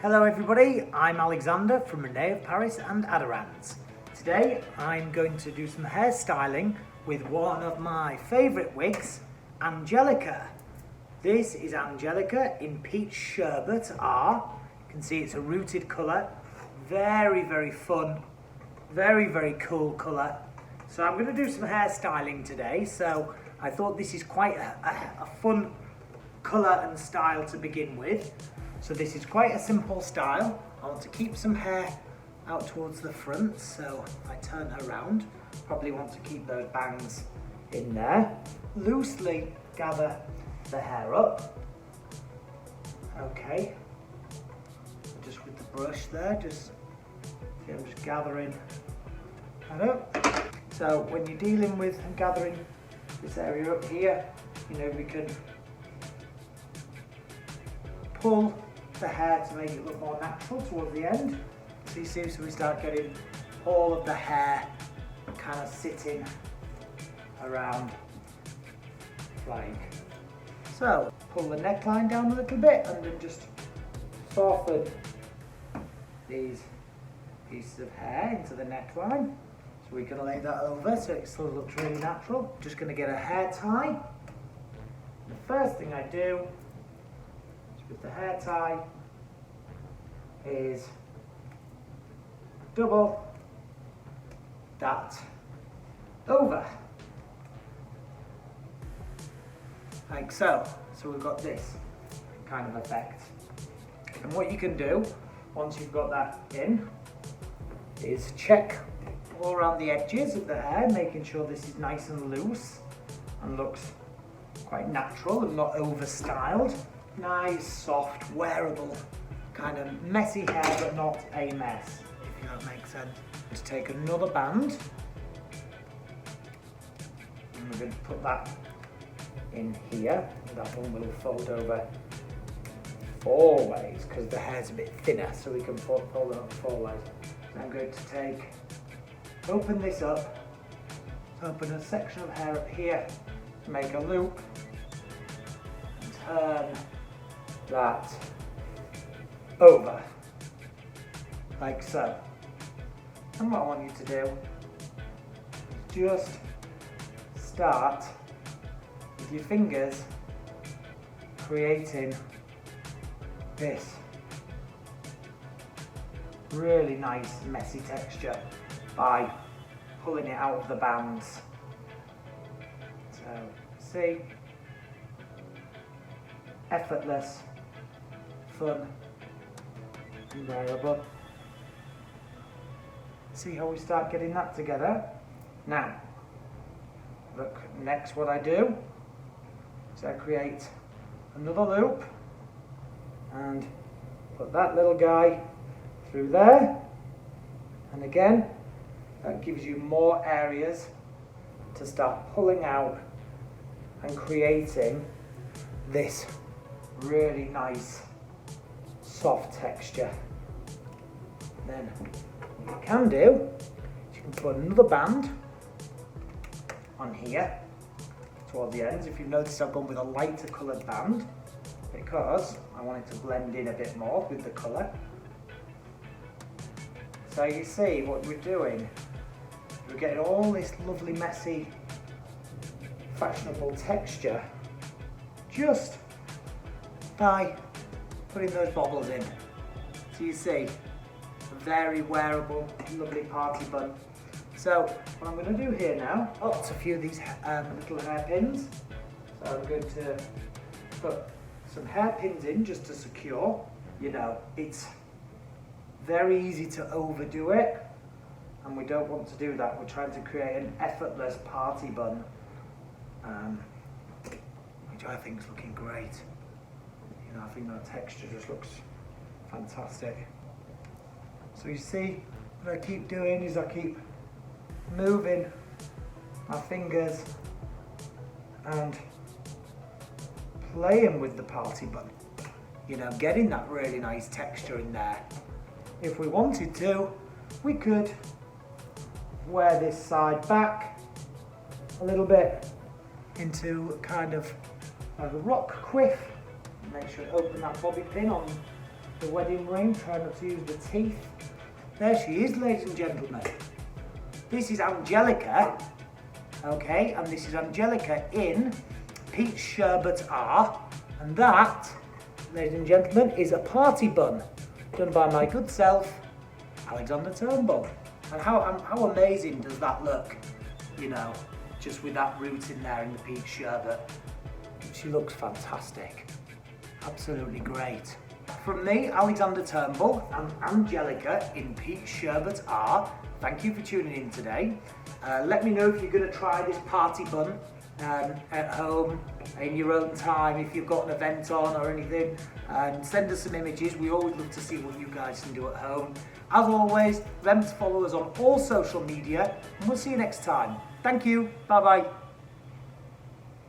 Hello everybody, I'm Alexander from René of Paris and Aderans. Today I'm going to do some hairstyling with one of my favourite wigs, Angelica. This is Angelica in Peach Sherbet-R. You can see it's a rooted colour, very fun, very cool colour. So I'm going to do some hairstyling today, so I thought this is quite a fun colour and style to begin with. So this is quite a simple style. I want to keep some hair out towards the front, so if I turn her around, probably want to keep those bangs in there. Loosely gather the hair up. Okay, just with the brush there, just see I'm just gathering that up. So when you're dealing with and gathering this area up here, you know, we can pull the hair to make it look more natural towards the end. So you see, so we start getting all of the hair kind of sitting around like so. Pull the neckline down a little bit and then just soften these pieces of hair into the neckline. So we can lay that over so it still looks really natural. Just going to get a hair tie. The first thing I do with the hair tie is double that over, like so. So we've got this kind of effect. And what you can do once you've got that in is check all around the edges of the hair, making sure this is nice and loose and looks quite natural and not over styled. Nice, soft, wearable, kind of messy hair, but not a mess, if that makes sense. Let's take another band, and we're going to put that in here. That one will fold over 4 ways, because the hair's a bit thinner, so we can fold it up 4 ways. So I'm going to open this up, open a section of hair up here, make a loop, and turn that over, like so. And what I want you to do is just start with your fingers creating this really nice messy texture by pulling it out of the bands. So see, effortless, fun and wearable. See how we start getting that together? Now, look, next what I do is I create another loop and put that little guy through there, and again that gives you more areas to start pulling out and creating this really nice soft texture. Then what you can do is you can put another band on here toward the ends. If you've noticed, I've gone with a lighter coloured band because I want it to blend in a bit more with the colour. So you see what we're doing, we're getting all this lovely messy fashionable texture just by putting those bobbles in. So you see, a very wearable, lovely party bun. So what I'm going to do here now, it's a few of these little hairpins. So I'm going to put some hairpins in just to secure. You know, it's very easy to overdo it, and we don't want to do that. We're trying to create an effortless party bun, which I think is looking great. You know, I think that texture just looks fantastic. So you see, what I keep doing is I keep moving my fingers and playing with the party bun. You know, getting that really nice texture in there. If we wanted to, we could wear this side back a little bit into kind of like a rock quiff. Make sure to open that bobby pin on the wedding ring, try not to use the teeth. There she is, ladies and gentlemen. This is Angelica, okay, and this is Angelica in Peach Sherbet-R, and that, ladies and gentlemen, is a party bun done by my good self, Alexander Turnbull. And how amazing does that look, you know, just with that root in there in the peach sherbet. She looks fantastic, absolutely great. From me, Alexander Turnbull, and Angelica in Peach Sherbet-R, thank you for tuning in today. Let me know if you're going to try this party bun at home, in your own time, if you've got an event on or anything. Send us some images, we always love to see what you guys can do at home. As always, remember to follow us on all social media, and we'll see you next time. Thank you, bye bye.